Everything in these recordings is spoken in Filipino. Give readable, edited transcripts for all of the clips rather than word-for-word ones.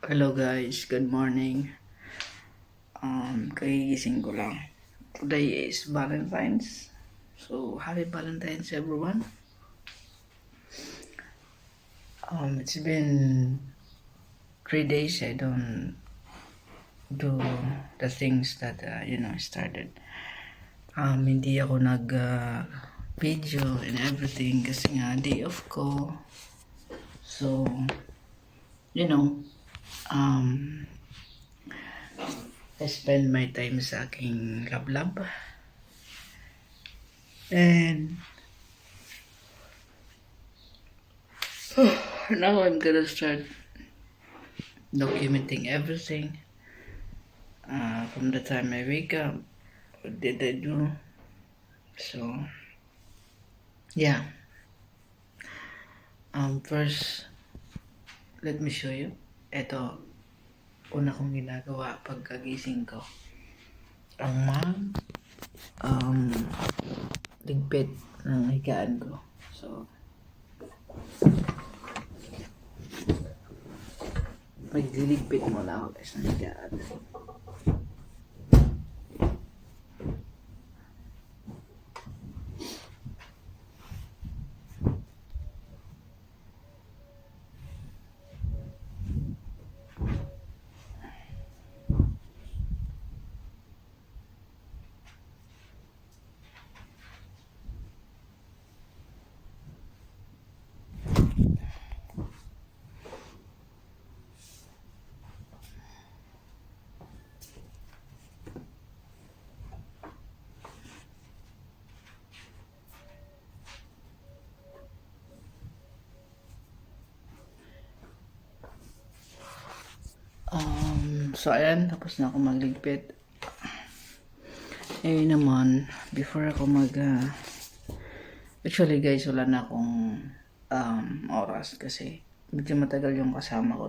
Hello guys, good morning. Kagigising ko lang. Today is Valentine's. So, happy Valentine's everyone. It's been 3 days I don't do the things that started. Hindi ako nag video and everything kasi nga day off ko. So, you know, um, I spend my time sa aking lab. And now I'm gonna start documenting everything from the time I wake up. What did I do? So, yeah. First, let me show you. Ito, una kong ginagawa pagkagising ko. Ang ligpit ng higaan ko. So, magliligpit muna ako guys ng higaan. So ayan, tapos na ako magligpit. Naman, before ako actually guys, wala na akong oras kasi medyo matagal yung kasama ko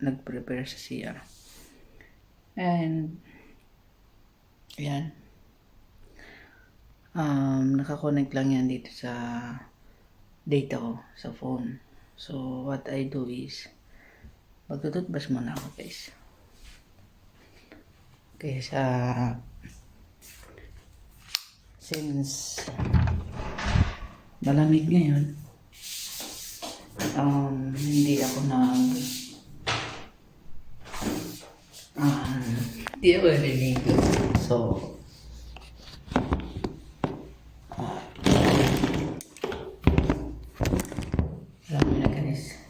nag-prepare sa CR. And ayan, nakakonect lang yan dito sa data ko sa phone. So what I do is magtututbas muna ako guys. Okay, since malamig ngayon, hindi ako naliligo. So, alam mo na guys,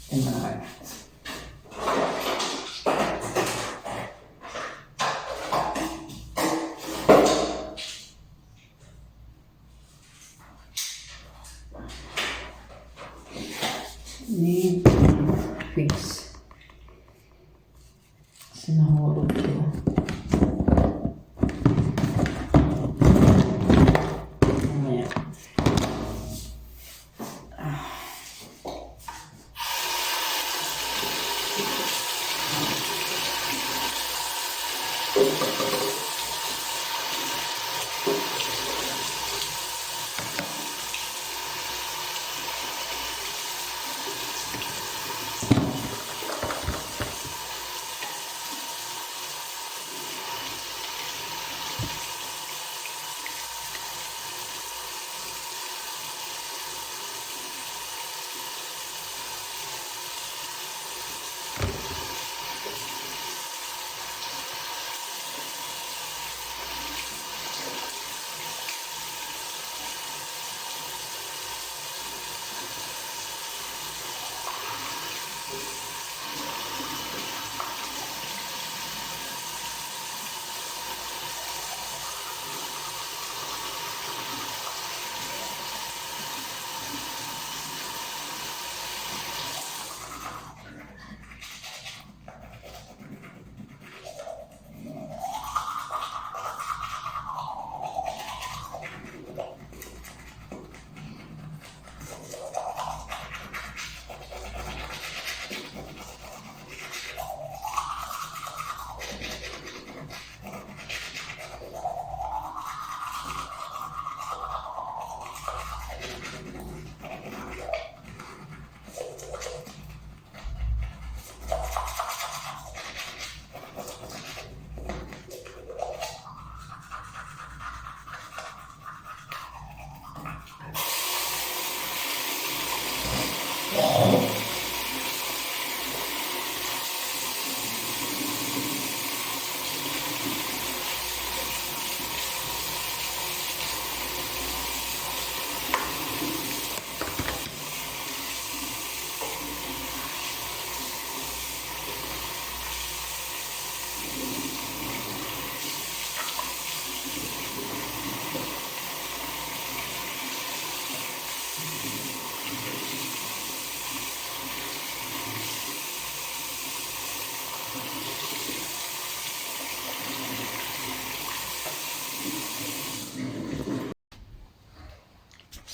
yung mga need fix sinahulog ko. Mamaya.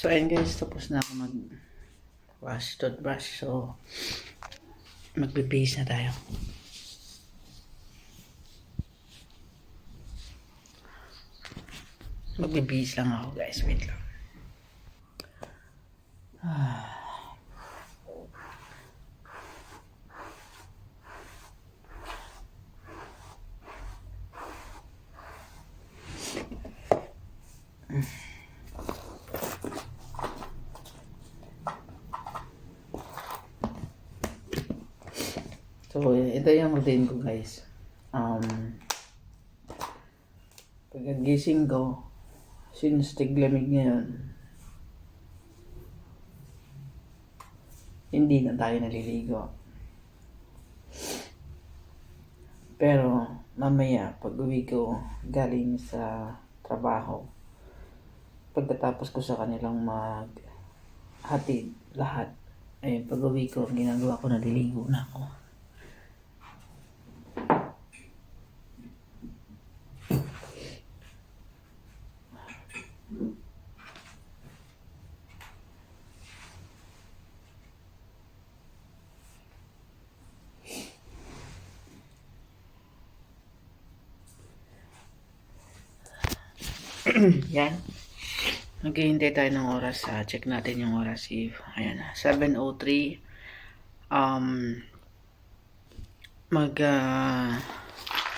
So ayun guys, tapos na ako mag-wash toothbrush. So magbe-base na tayo. Magbe-base lang ako guys, wait lang. So, ito yung routine ko guys. Pagkagising ko, since tiglamig ngayon, hindi na tayo naliligo. Pero, mamaya, pag uwi ko galing sa trabaho, pagkatapos ko sa kanilang maghatid lahat, ay pag uwi ko, ginagawa ko, naliligo na ako. Yan. Naghihintay tayo ng oras. Check natin yung oras. If, ayan na. 7:03.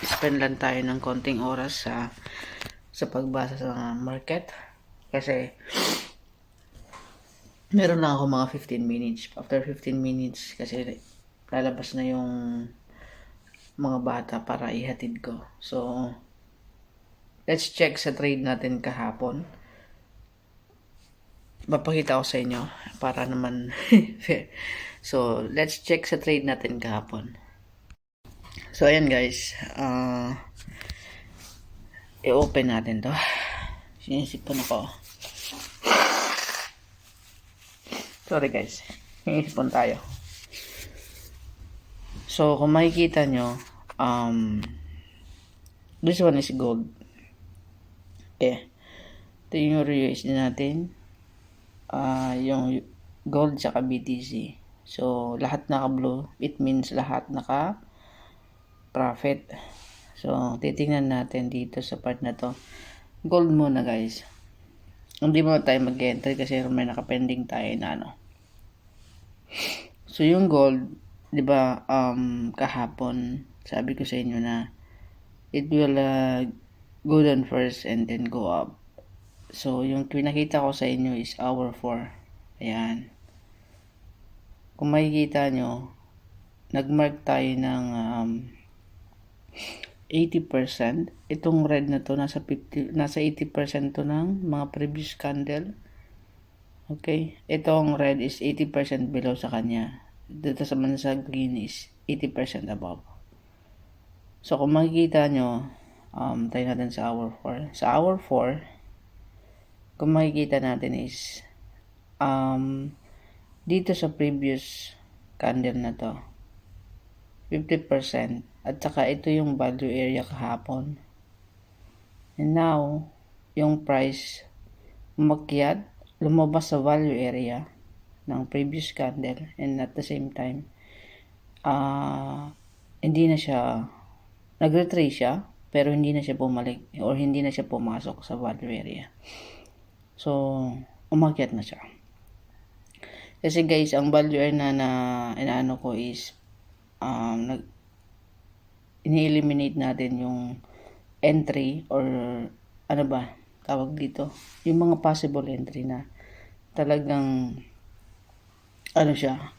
Spend lang tayo ng konting oras sa pagbasa sa market. Kasi, meron na ako mga 15 minutes. After 15 minutes, kasi lalabas na yung mga bata para ihatid ko. So, let's check sa trade natin kahapon. Mapakita ko sa inyo para naman fair. So, let's check sa trade natin kahapon. So, ayan guys. I-open natin to. Sinisipon ako. Sorry guys. Sinisipon tayo. So, kung makikita nyo, this one is gold. Okay. Ito yung USD natin. Yung gold tsaka BTC. So, lahat naka-blue. It means lahat naka-profit. So, titingnan natin dito sa part na to. Gold muna guys. Hindi muna tayo mag-entry kasi may nakapending tayo na ano. So, yung gold, di ba, kahapon, sabi ko sa inyo na it will go down first and then go up. So, yung pinakita ko sa inyo is hour 4. Ayan. Kung makikita nyo, nagmark tayo ng 80%. Itong red na to, nasa 80% to ng mga previous candle. Okay? Itong red is 80% below sa kanya. Dito sa mansa green is 80% above. So, kung makikita nyo, tayo natin sa hour 4. Sa hour 4, kung makikita natin is dito sa previous candle na to 50% at saka ito yung value area kahapon, and now yung price umakyat, lumabas sa value area ng previous candle, and at the same time hindi na siya nag-retrace siya, pero hindi na siya bumalik or hindi na siya pumasok sa value area. So, umakyat na siya. Kasi guys, ang value area na inaano ko is ini-eliminate natin yung entry or ano ba tawag dito, yung mga possible entry na talagang ano siya,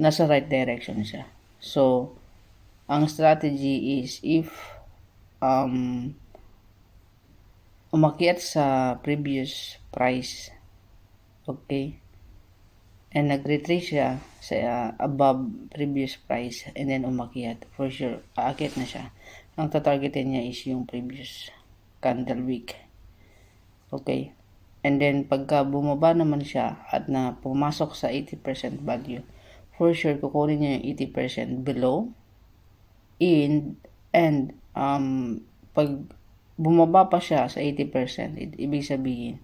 nasa right direction siya. So, ang strategy is if umakyat sa previous price, okay, and nag-retrace siya sa above previous price and then umakyat, for sure, aakyat na siya. Ang tatargetin niya is yung previous candle wick. Okay? And then, pagka bumaba naman siya at na pumasok sa 80% value, for sure, kukunin niya yung 80% below and pag bumaba pa siya sa 80%, ibig sabihin,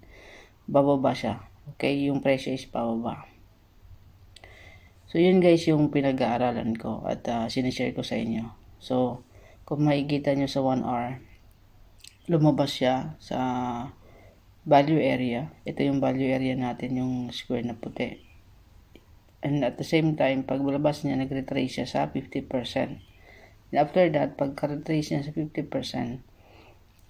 bababa siya. Okay? Yung presyo is pababa. So, yun guys yung pinag-aaralan ko at sinishare ko sa inyo. So, kung makikita nyo sa 1 hour, lumabas siya sa value area. Ito yung value area natin, yung square na puti. And at the same time, pag lumabas niya, nag-retrace siya sa 50%. And after that, pag ka-retrace niya sa 50%,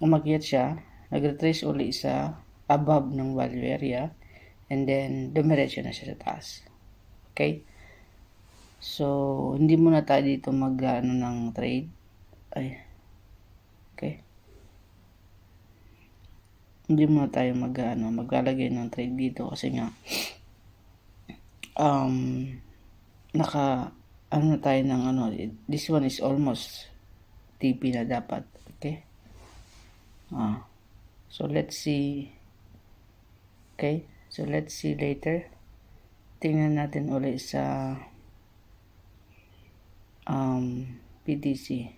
umakyat siya, nag-retrace uli sa above ng value area, and then dumiretso na siya sa taas. Okay? So, hindi muna tayo dito mag-ano ng trade. Okay. Hindi muna tayo maglalagay ng trade dito kasi nga na tayo ng this one is almost TP na dapat. Okay? So let's see. Okay? So let's see later. Tingnan natin ulit sa PTC.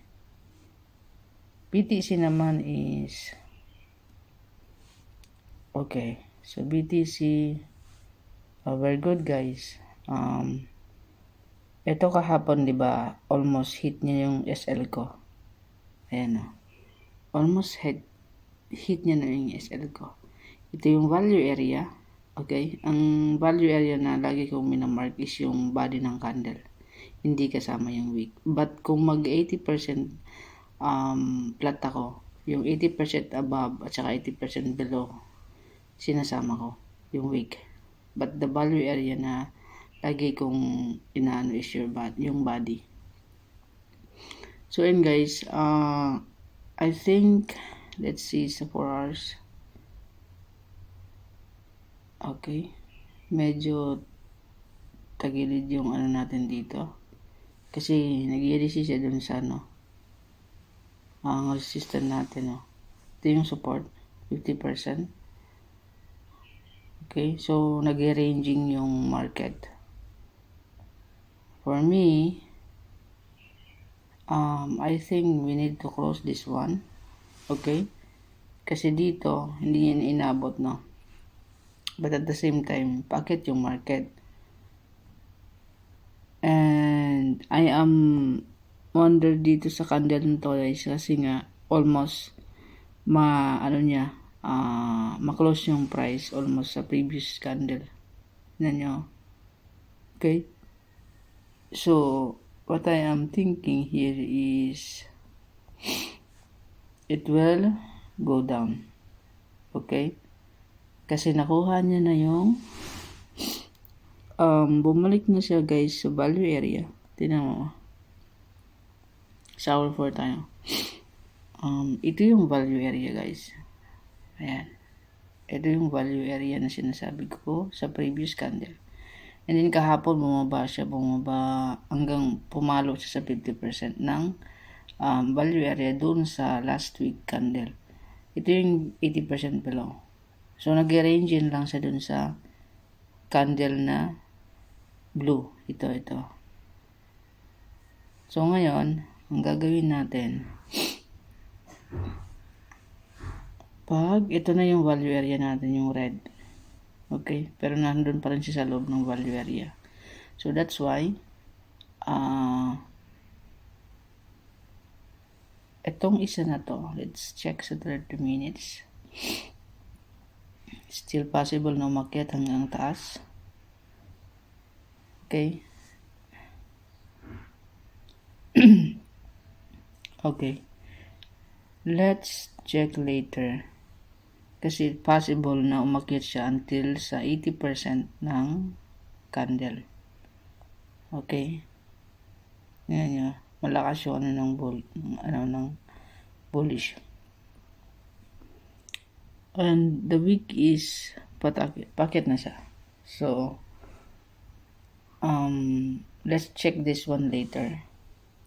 PTC naman is okay. So BTC very good guys. Ito kahapon 'di ba, almost hit niya yung SL ko. Ayan o. Almost hit niya na yung SL ko. Ito yung value area. Okay? Ang value area na lagi kong minamark is yung body ng candle. Hindi kasama yung wick. But kung mag 80% flat ako, yung 80% above at saka 80% below, sinasama ko yung wick. But the value area na lagi kong inaano is yung body. So and guys, I think let's see sa 4 hours. Okay. Medyo tagilid yung natin dito. Kasi nag-i-resist siya dun sa ang resistance natin Ito yung support 50%. Okay, so nag-ranging yung market. For me, I think we need to close this one. Okay? Kasi dito, hindi yan inabot, no? But at the same time, pakit yung market. And I am wonder dito sa candle nito guys kasi nga almost ma-close yung price almost sa previous candle. Nyo. Okay? So, what I am thinking here is it will go down. Okay? Kasi nakuha niya na yung bumalik na siya guys sa value area. Tingnan mo. Sa hour 4 tayo. Ito yung value area guys. Ayan. Ito yung value area na sinasabi ko sa previous candle. And then kahapon bumaba hanggang pumalo siya sa 50% ng value area dun sa last week candle. Ito yung 80% below. So nag-range lang sa dun sa candle na blue. Ito. So ngayon, ang gagawin natin, pag ito na yung value area natin, yung red. Okay? Pero nandun pa rin siya sa loob ng value area. So that's why, itong isa na to, let's check sa 30 minutes. Still possible na umakyat hanggang taas. Okay? Okay. Let's check later. Kasi possible na umakyat siya until sa 80% ng candle. Okay? Ngayon nyo, malakas yung ng bullish. And the week is pakit na siya. So, let's check this one later,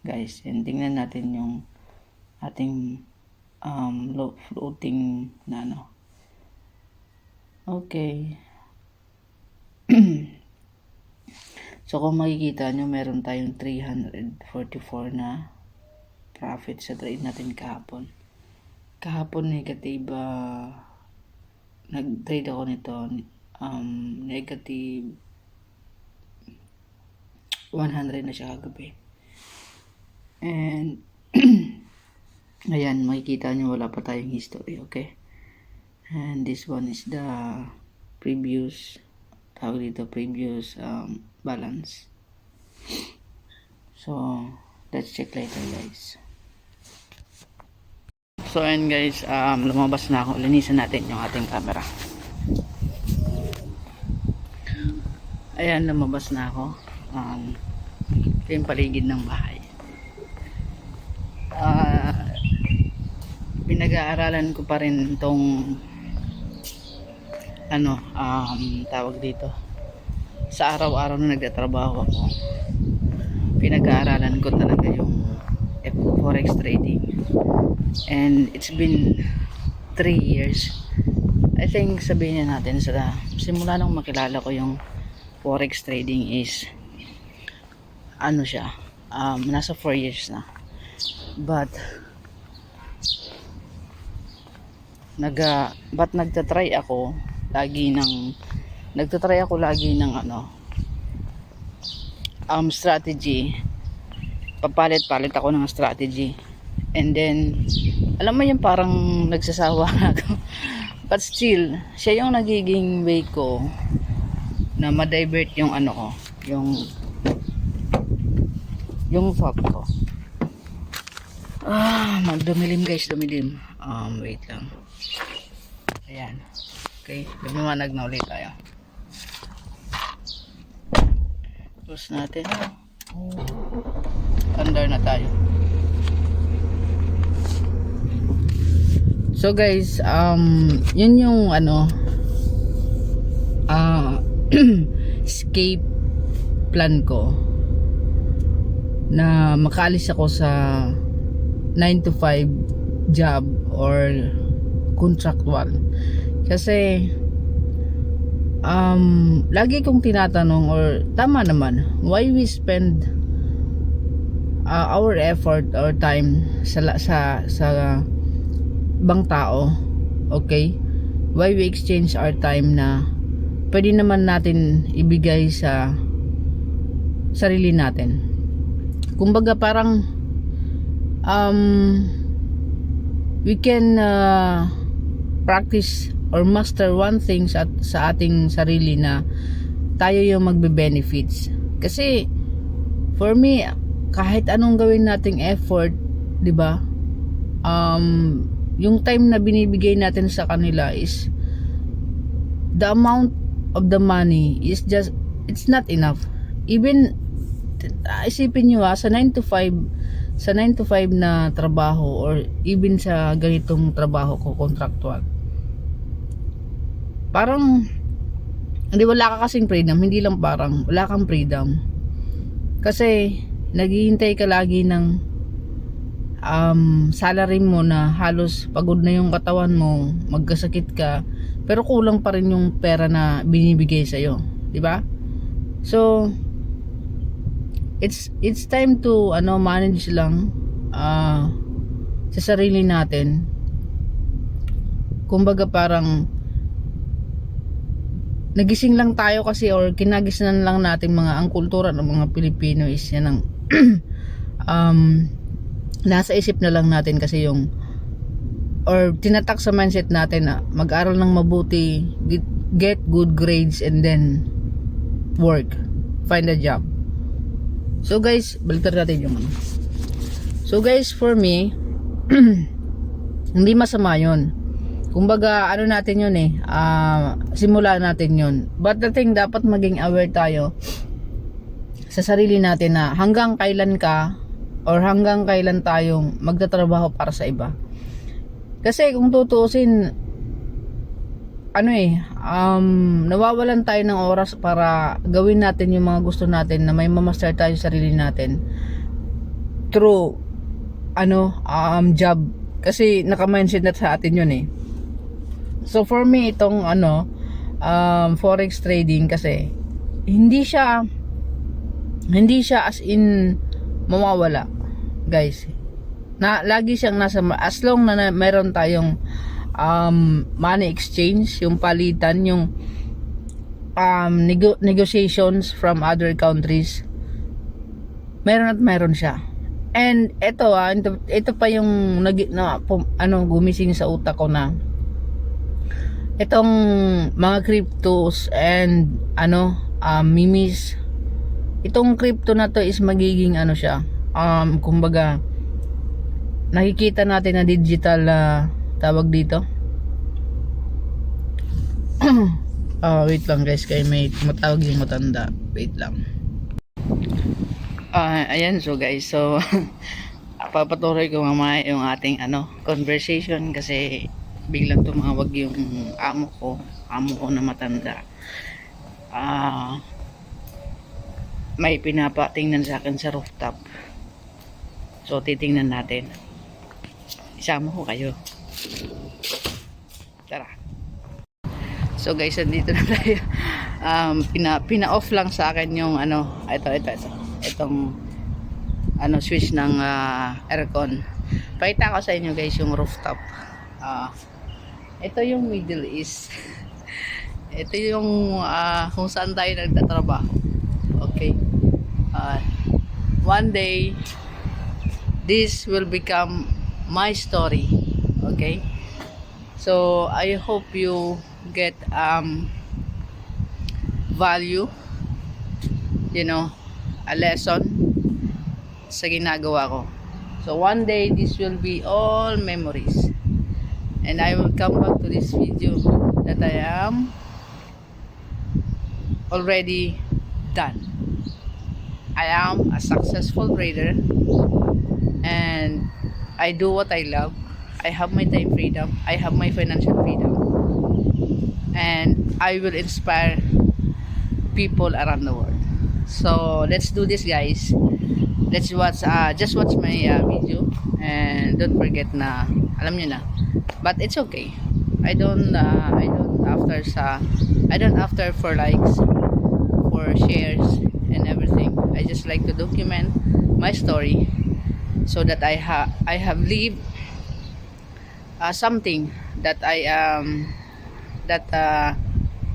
guys. And tingnan natin yung ating floating na ano. Okay. So, kung makikita nyo, meron tayong 344 na profit sa trade natin kahapon. Kahapon negative, nag-trade ako nito, negative 100 na siya kagabi. And, ayan, makikita nyo wala pa tayong history, okay? And this one is the previous balance. So, let's check later, guys. So, ayan guys, lumabas na ako. Linisan natin yung ating camera. Ayan, lumabas na ako. Ito yung paligid ng bahay. Pinag-aaralan ko pa rin itong tawag dito. Sa araw-araw na nagtatrabaho ako, pinag-aaralan ko talaga yung forex trading. And it's been 3 years. I think sabihin natin sa simula nang makilala ko yung forex trading is nasa 4 years na. But nagtatry ako lagi ng strategy. Papalit-palit ako ng strategy. And then, alam mo yung parang nagsasawa na ako. But still, siya yung nagiging way ko na ma-divert yung yung thought ko. Dumilim guys, dumilim. Wait lang. Ayan. Okay, lumiwanag na ulit tayo. Close natin. Under na tayo. So guys, yun yung escape plan ko na makaalis ako sa 9 to 5 job or contractual. Kasi lagi kong tinatanong, or tama naman, why we spend our effort or time sa ibang tao, okay? Why we exchange our time na pwede naman natin ibigay sa sarili natin. Kumbaga parang we can practice or master one thing sa ating sarili na tayo yung magbe-benefits. Kasi for me, kahit anong gawin nating effort, 'di ba? Yung time na binibigay natin sa kanila is the amount of the money is just, it's not enough. Even isipin nyo sa 9 to 5 na trabaho, or even sa ganitong trabaho ko, contractual, parang hindi, wala ka kasing freedom. Hindi lang parang wala kang freedom, kasi naghihintay ka lagi ng salary mo na halos pagod na yung katawan mo, magkasakit ka, pero kulang pa rin yung pera na binibigay sa iyo, 'di ba? So it's time to manage lang sa sarili natin. Kumbaga parang nagising lang tayo kasi, or kinagisnan lang natin ang kultura ng mga Pilipino is yan ang nasa isip na lang natin, kasi yung, or tinatak sa mindset natin na mag-aral ng mabuti, get good grades, and then work, find a job. So guys, baliktad natin yung So guys, for me hindi masama yun. kumbaga ano natin yun simula natin yun. But the thing, dapat maging aware tayo sa sarili natin na hanggang kailan ka or hanggang kailan tayong magtatrabaho para sa iba. Kasi kung tutuusin, nawawalan tayo ng oras para gawin natin yung mga gusto natin, na may mamaster tayo sa sarili natin through job. Kasi naka-mindset na sa atin yun So for me, itong forex trading, kasi hindi siya as in mawawala, guys. Lagi siyang nasa, as long na meron tayong money exchange, yung palitan, yung negotiations from other countries, meron siya. And ito pa yung gumising sa utak ko, na itong mga cryptos and memes, itong crypto na to is magiging siya, kumbaga nakikita natin na digital, tawag dito. Wait lang guys, kaya may tumatawag yung matanda. Wait lang. Ayan, so guys, papatuloy ko mamaya yung ating conversation, kasi biglang tumawag yung amo ko na matanda. May pinapatingnan sa akin sa rooftop, so titingnan natin. Isama ko kayo, tara. So guys, andito na tayo. Pina-off lang sa akin yung itong switch ng aircon. Pakita ko sa inyo guys yung rooftop. Ito yung Middle East. Ito yung kung saan tayo nagtatrabaho. Okay. One day this will become my story. Okay. So I hope you get value, a lesson sa ginagawa ko. So one day this will be all memories, and I will come back to this video that I am already done. I am a successful trader, and I do what I love. I have my time freedom, I have my financial freedom, and I will inspire people around the world. So let's do this guys. Let's watch just watch my video, and don't forget na alam niyo na, but it's okay. I don't after for likes, for shares and everything. I just like to document my story, so that I have lived something that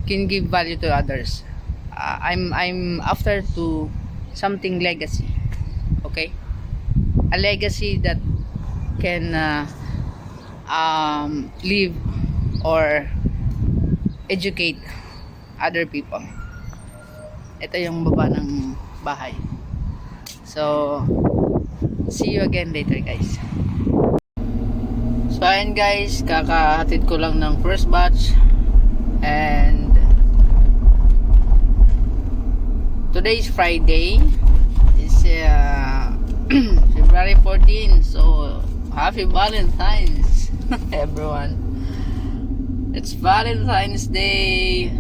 can give value to others. I'm after to something legacy. Okay, a legacy that can live or educate other people. Ito yung baba ng bahay. So see you again later guys. So ayan guys, kakahatid ko lang ng first batch, and today is Friday. It's February 14, so happy Valentine's everyone. It's Valentine's Day.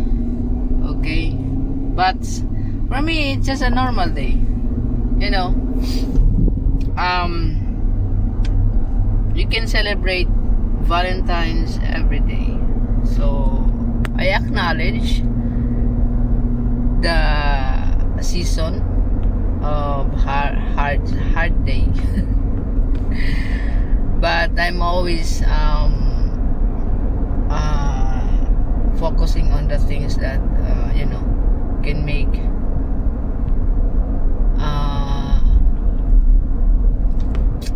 Okay, but for me it's just a normal day, you can celebrate Valentine's every day. So I acknowledge the season of hard day. But I'm always focusing on the things that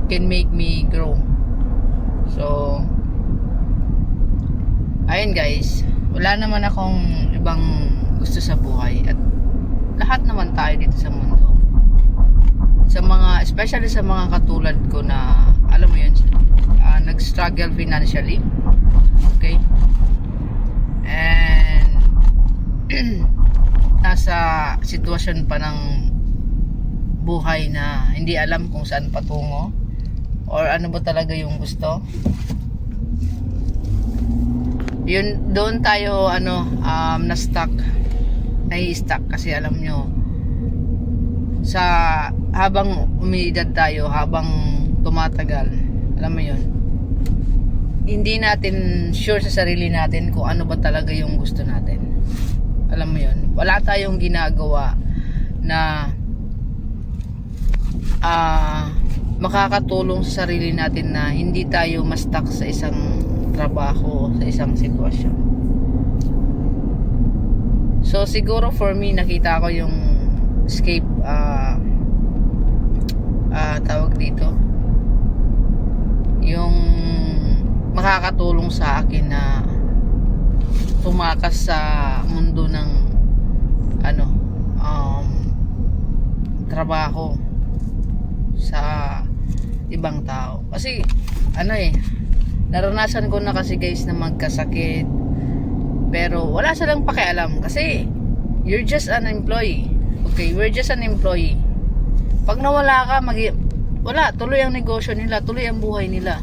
can make me grow. So ayun guys, wala naman akong ibang gusto sa buhay, at lahat naman tayo dito sa mundo, sa mga, especially sa mga katulad ko na alam mo yun, nag-struggle financially, Okay? And nasa sitwasyon pa ng buhay na hindi alam kung saan patungo or ano ba talaga yung gusto. Yun, doon tayo na-stuck. Nai-stuck kasi alam nyo, sa habang umiidad tayo, habang tumatagal, alam mo yun, hindi natin sure sa sarili natin kung ano ba talaga yung gusto natin. Alam mo yun, wala tayong ginagawa na makakatulong sa sarili natin na hindi tayo ma-stuck sa isang trabaho, sa isang sitwasyon. So siguro for me, nakita ko yung escape, tawag dito, yung makakatulong sa akin na tumakas sa mundo ng trabaho sa ibang tao. Kasi naranasan ko na kasi guys na magkasakit, pero wala silang pakialam kasi you're just an employee. Okay, we're just an employee. Pag nawala ka, wala, tuloy ang negosyo nila, tuloy ang buhay nila.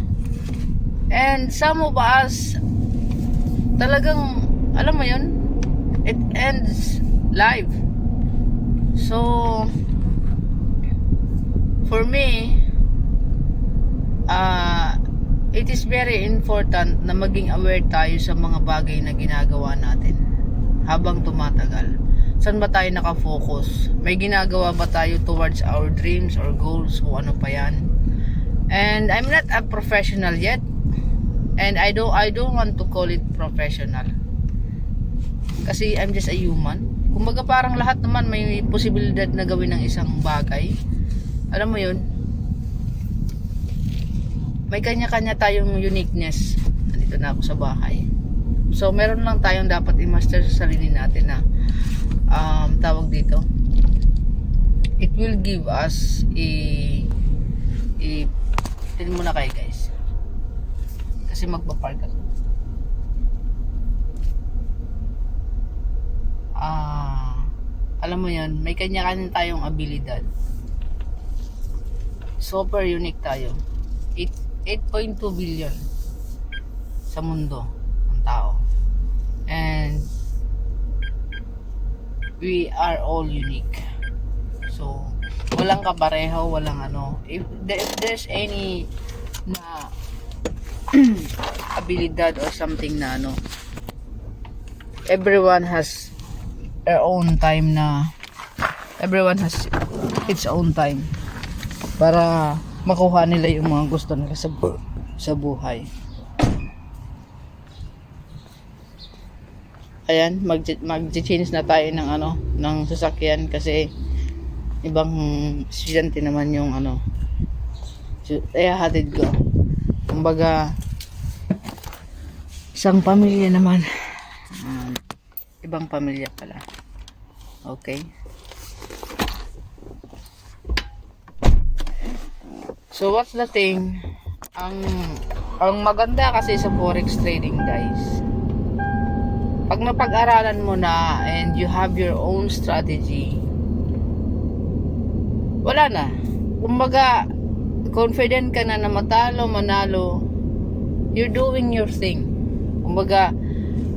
And some of us, talagang, alam mo yun, it ends live. So, for me, it is very important na maging aware tayo sa mga bagay na ginagawa natin habang tumatagal. Saan ba tayo nakafocus? May ginagawa ba tayo towards our dreams or goals, kung ano pa yan? And I'm not a professional yet, and I don't want to call it professional kasi I'm just a human. Kumbaga parang lahat naman may posibilidad na gawin ng isang bagay. Alam mo yun, may kanya-kanya tayong uniqueness. Nandito na ako sa bahay. So meron lang tayong dapat i-master sa sarili natin na tawag dito, it will give us tingin muna kayo guys kasi magpapark ako. Alam mo yun, may kanya-kanya tayong abilidad, super unique tayo. 8.2 billion sa mundo ng tao, and we are all unique. So walang kapareho, walang if there's any na abilidad or something na everyone has their own time, na everyone has its own time para makuha nila yung mga gusto nila sa buhay. Ayan, mag-change na tayo ng sasakyan kasi ibang estudyante naman yung hatid ko. Kumbaga isang pamilya naman, ibang pamilya pala. Okay, so what's the thing, ang maganda kasi sa forex trading guys, pag napag-aralan mo na and you have your own strategy, wala na. Kumbaga, confident ka na matalo, manalo, you're doing your thing. Kumbaga,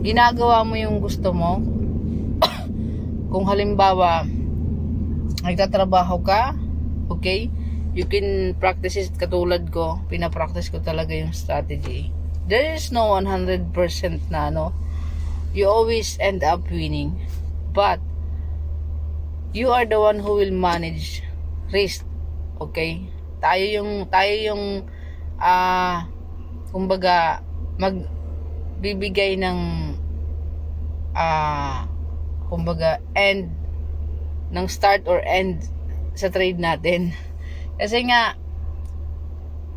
ginagawa mo yung gusto mo. Kung halimbawa, nagtatrabaho ka, okay, you can practice it katulad ko. Pinapractice ko talaga yung strategy. There is no 100% na you always end up winning, but you are the one who will manage risk. Okay, tayo yung kumbaga magbibigay ng kumbaga end ng start or end sa trade natin. Kasi nga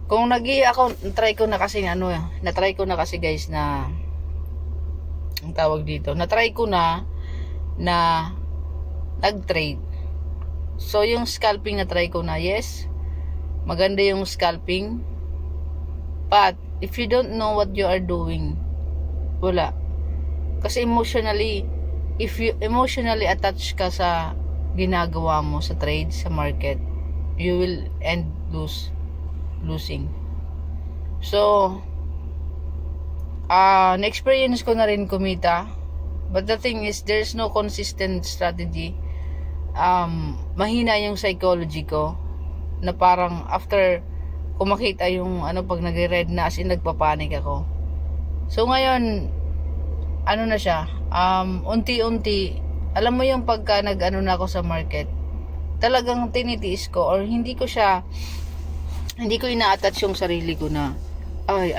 kung na-try ko na kasi guys na ang tawag dito, na-try ko na nag-trade. So yung scalping na-try ko na, yes, maganda yung scalping, but if you don't know what you are doing, Wala. Kasi emotionally, if you emotionally attached ka sa ginagawa mo sa trade, sa market, you will end losing. So, na-experience ko na rin kumita. But the thing is, there's no consistent strategy. Mahina yung psychology ko. Na parang after kumakita yung pag nag-red na, as in nagpapanik ako. So ngayon, na siya, unti-unti, alam mo yung pagka na ako sa market, talagang tinitiis ko, or hindi ko ina-attach yung sarili ko na, ay,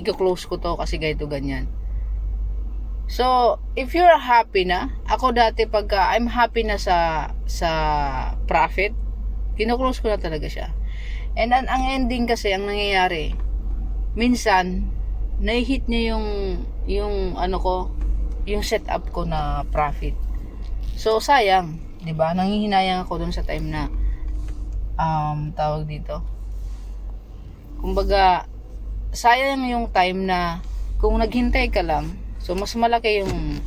i-close ko to kasi ganito, ganyan. So, if you're happy na, ako dati pagka I'm happy na sa profit, kino-close ko na talaga siya. And ang ending kasi, ang nangyayari, minsan, na-hit niya yung yung setup ko na profit. So, sayang, 'di ba? Nanghihinayang ako dun sa time na tawag dito. Kumbaga, sayang yung time na kung naghintay ka lang, so mas malaki yung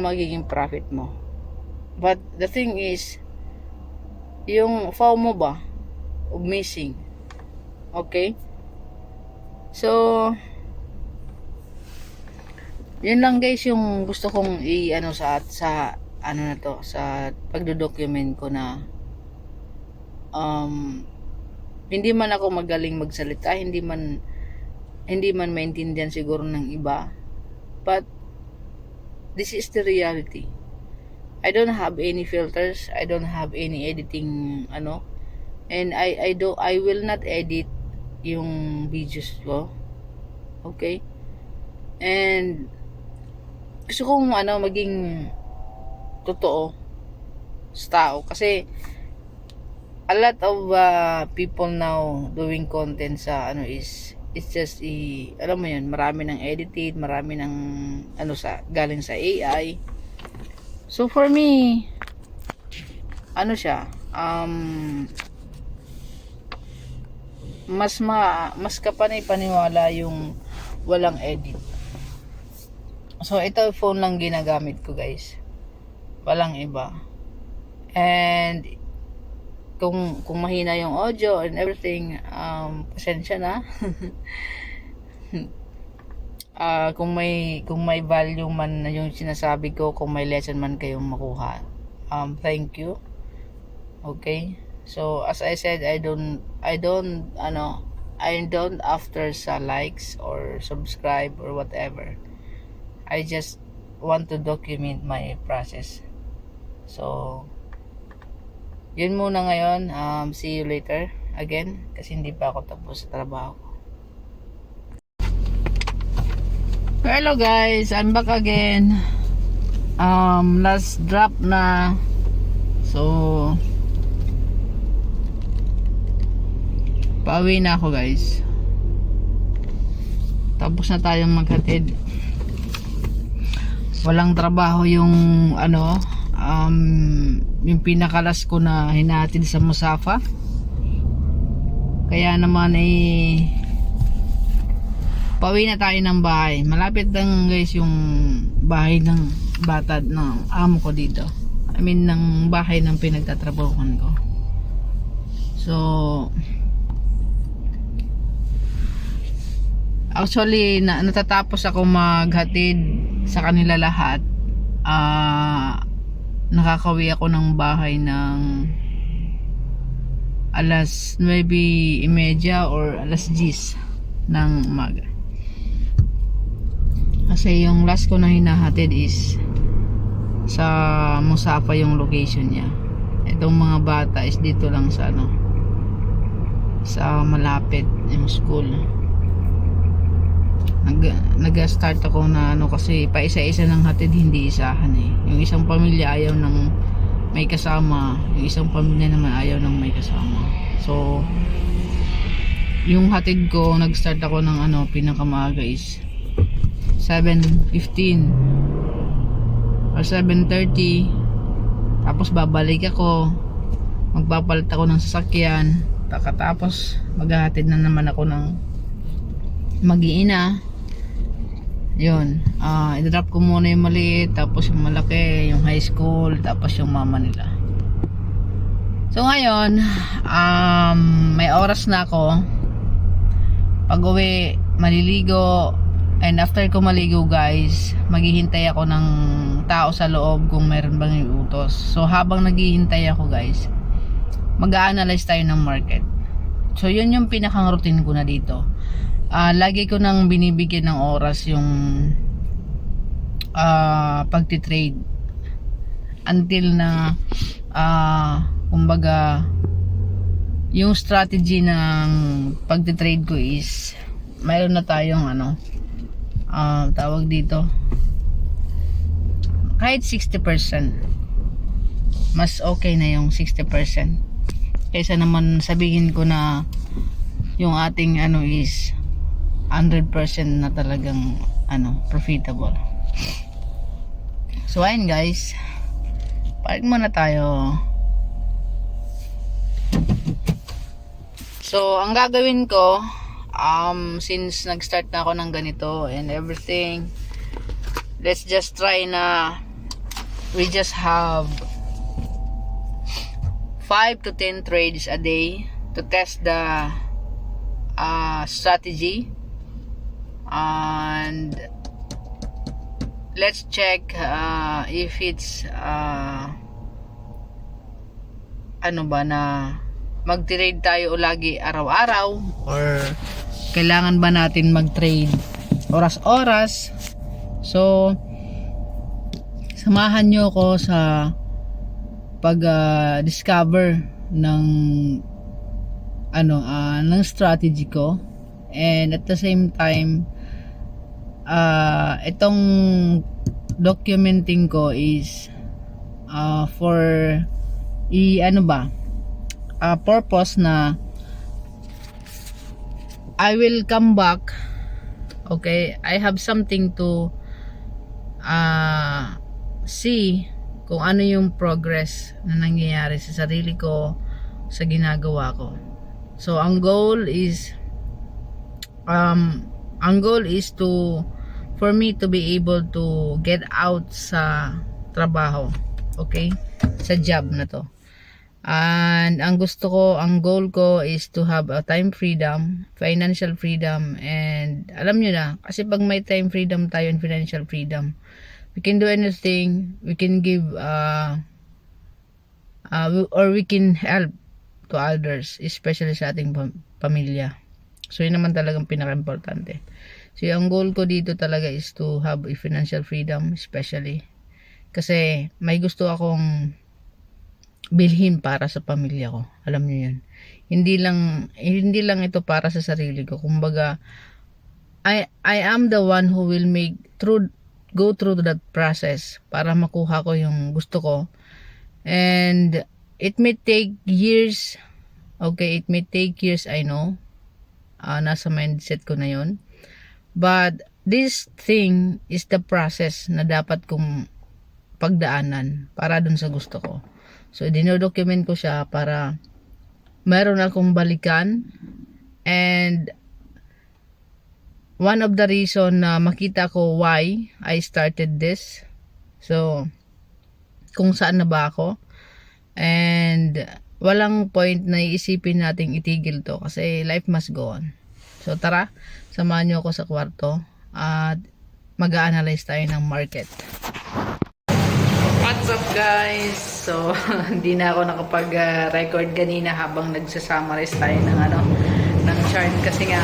magiging profit mo. But the thing is, yung FOMO ba of missing. Okay? So, yun lang guys yung gusto kong sa pagdo-document ko na hindi man ako magaling magsalita, hindi man maintindihan siguro ng iba, but this is the reality. I don't have any filters, I don't have any editing and I will not edit yung videos ko. Okay? And gusto kong maging totoo sa tao, kasi a lot of people now doing content sa it's just alam mo yun, marami ng edited, marami ng galing sa AI. So for me, siya, mas kapanay-paniwala yung walang edit. So ito phone lang ginagamit ko guys, walang iba. And kung mahina yung audio and everything, pasensya na. Kung may value man na yung sinasabi ko, kung may lesson man kayong makuha, thank you. Okay? So as I said, I don't after sa likes or subscribe or whatever. I just want to document my process. So yun muna ngayon. See you later again, kasi hindi pa ako tapos sa trabaho ko. Hello guys, I'm back again. Last drop na. So pauwi na ako guys. Tapos na tayong maghatid. Walang trabaho yung yung pinakalas ko na hinahatid sa Musafa. Kaya naman pauwi na tayo ng bahay. Malapit lang guys yung bahay ng bata ng amo ko dito. I mean ng bahay ng pinagtatrabahuan ko. So actually natatapos ako maghatid sa kanila lahat. Nakakawi ako ng bahay ng alas 9:30 or alas 10 ng umaga. Kasi yung last ko na hinahatid is sa Musafa yung location niya. Itong mga bata is dito lang sa sa malapit yung school. Nag-start ako na kasi paisa-isa ng hatid, hindi isahan Yung isang pamilya ayaw ng may kasama, yung isang pamilya naman ayaw ng may kasama. So yung hatid ko, nag-start ako ng pinakamaaga is 7:15 or 7:30. Tapos babalik ako, magpapalit ako ng sasakyan, pagkatapos maghahatid na naman ako ng mag-iina. Yun. I-drop ko muna yung maliit, tapos yung malaki, yung high school, tapos yung mama nila. So ngayon, may oras na ako. Pag uwi, maliligo. And after ko maligo guys, maghihintay ako ng tao sa loob kung meron bang iutos. So habang naghihintay ako guys, mag-a-analyze tayo ng market. So yun yung pinakang routine ko na dito. Lagi ko nang binibigyan ng oras yung pagtitrade until na kumbaga yung strategy ng pagtitrade ko is mayroon na tayong tawag dito, kahit 60% mas okay na yung 60% kaysa naman sabihin ko na yung ating is 100% na talagang profitable. So ayun guys, park muna tayo. So ang gagawin ko, since nag-start na ako ng ganito and everything, let's just try na we just have 5 to 10 trades a day to test the strategy, and let's check if it's na mag-trade tayo lagi araw-araw, or kailangan ba natin mag-trade oras-oras. So samahan nyo ko sa pag-discover ng ng strategy ko, and at the same time itong documenting ko is for purpose na I will come back. Okay, I have something to see kung ano yung progress na nangyayari sa sarili ko, sa ginagawa ko. So ang goal is for me to be able to get out sa trabaho, okay, sa job na to. And ang goal ko is to have a time freedom, financial freedom, and alam nyo na, kasi pag may time freedom tayo and financial freedom, we can do anything, we can give or we can help to others, especially sa ating pamilya. So yun naman talagang pinaka-importante. So yung goal ko dito talaga is to have a financial freedom, especially kasi may gusto akong bilhin para sa pamilya ko. Alam niyo yun. Hindi lang ito para sa sarili ko. Kumbaga, I am the one who will go through that process para makuha ko yung gusto ko. And it may take years. Okay, it may take years, I know. Nasa mindset ko na yun. But this thing is the process na dapat kong pagdaanan para dun sa gusto ko. So, dinodocument ko siya para mayroon akong balikan, and one of the reason na makita ko why I started this. So, kung saan na ba ako, and walang point na iisipin nating itigil to kasi life must go on. So, tara, samahan nyo ako sa kwarto at mag-a-analyze tayo ng market. What's up guys? So, hindi na ako nakapag-record kanina habang nagsa-summarize tayo ng chart kasi nga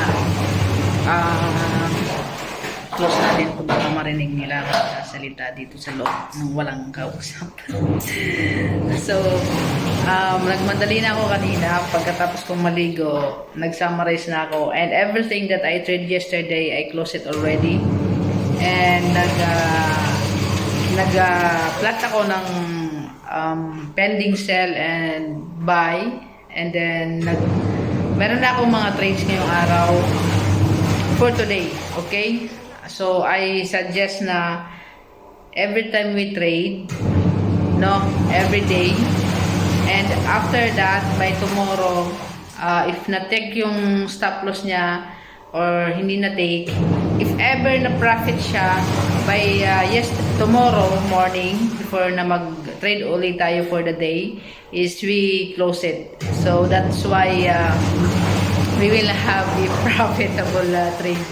close natin kung baka marinig nila ako sasalita dito sa loob ng walang kausap. So, nagmadali na ako kanina pagkatapos kong maligo, nag-summarize na ako, and everything that I traded yesterday, I closed it already, and nag-plot ako ng pending sell and buy, and then meron na akong mga trades ngayong araw for today, okay? So I suggest na every time we trade, every day, and after that by tomorrow, if na-take yung stop loss niya, or hindi na take, if ever na profit siya by tomorrow morning before na mag-trade ulit tayo for the day, is we close it. So that's why we will have a profitable trade.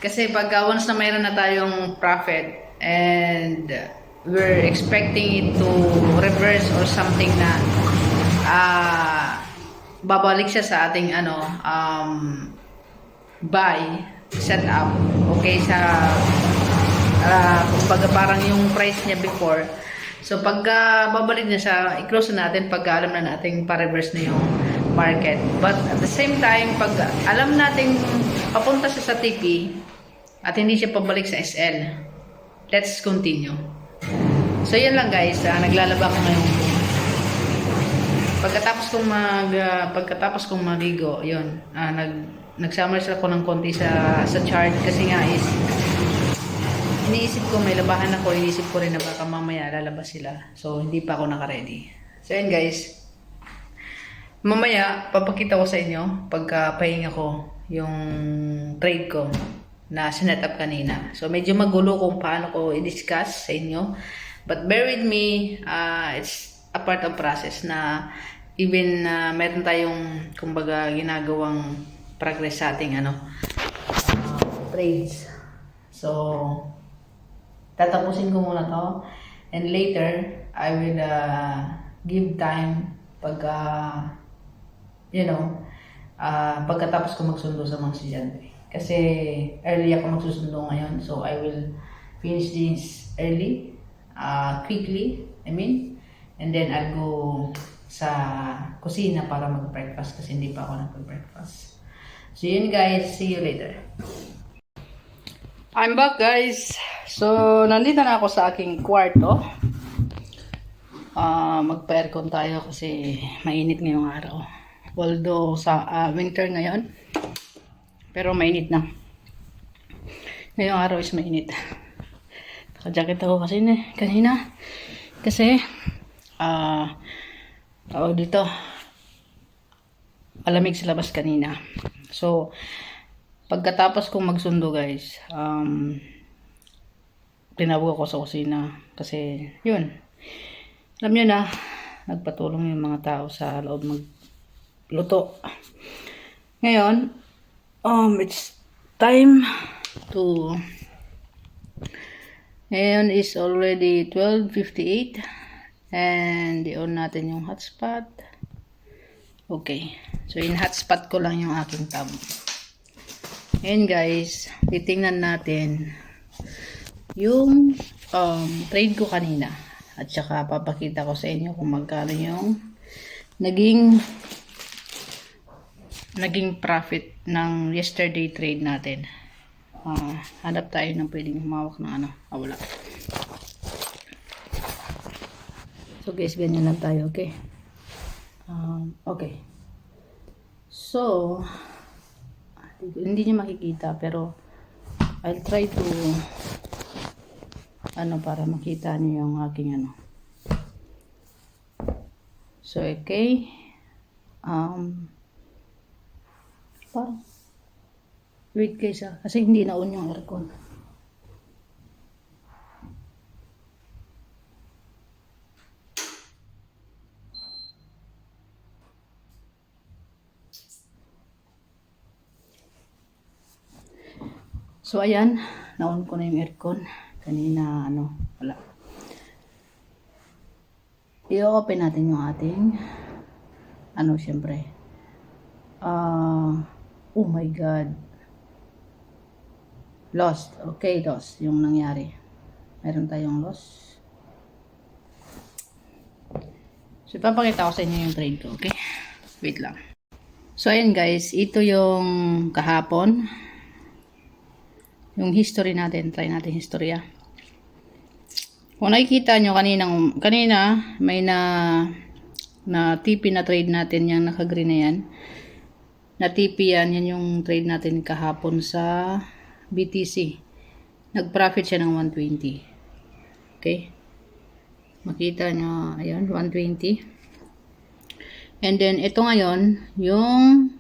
Kasi pag once na mayroon na tayong profit and we're expecting it to reverse or something na babalik siya sa ating buy setup, okay, sa kumbaga parang yung price niya before. So pagka babalik niya siya, i-close na natin pagka alam na natin pa-reverse na yung market. But at the same time, pag alam natin papunta siya sa TP at hindi siya pabalik sa SL, let's continue. So yan lang guys, naglalaba ko ngayon. Pagkatapos kong maligo, yun, nag-summarize ako ng konti sa chart kasi nga is iniisip ko may labahan ako, iniisip ko rin na baka mamaya lalabas sila. So hindi pa ako naka-ready. So yan guys, mamaya papakita ko sa inyo pagka-pahinga ko yung trade ko na sinet up kanina. So medyo magulo kung paano ko i-discuss sa inyo. But bear with me, it's a part of process na even meron tayong kumbaga ginagawang progress sa ating trades. So tatapusin ko muna to and later I will give time pagkatapos ko magsundo sa mga estudyante. Kasi early ako magsusundo ngayon, so I will finish this early, quickly, and then I'll go sa kusina para mag-breakfast kasi hindi pa ako nag-breakfast. So yun guys, see you later. I'm back guys. So nandito na ako sa aking kwarto. Magpa-aircon tayo kasi mainit ngayong araw. Although sa winter ngayon, pero mainit na. Ngayong araw is mainit. Naka-jacket ako kasi kanina. Kasi dito malamig sa labas kanina. So pagkatapos kong magsundo guys, tinawag ako sa kusina kasi yun, alam nyo na, nagpatulong yung mga tao sa loob magluto. Ngayon it's time to, ngayon is already 12:58 and i-on natin yung hotspot. Okay, so in hotspot ko lang yung aking tab. And guys, titingnan natin yung trade ko kanina at saka papakita ko sa inyo kung magkano yung naging profit ng yesterday trade natin. Hanap tayo ng pwedeng humawak ng wala. So guys, ganyan lang tayo, okay? Okay. So hindi niyo makikita pero I'll try to para makita niyo yung aking So okay. Parang wait guys kasi hindi na on yung aircon. So ayan, na-on ko na yung aircon. Kanina wala. I-open natin yung ating syempre. Oh my god. Lost. Okay, lost yung nangyari. Meron tayong loss. So ipapakita ko sa inyo yung trade ko, okay? Wait lang. So ayan guys, ito yung kahapon. Yung history natin, try natin history. Kung nakikita nyo kanina may na TP na trade natin, yung naka-green na yan. Na TP yan yung trade natin kahapon sa BTC. Nag-profit siya ng 120. Okay? Makita nyo, ayan, 120. And then, ito ngayon, yung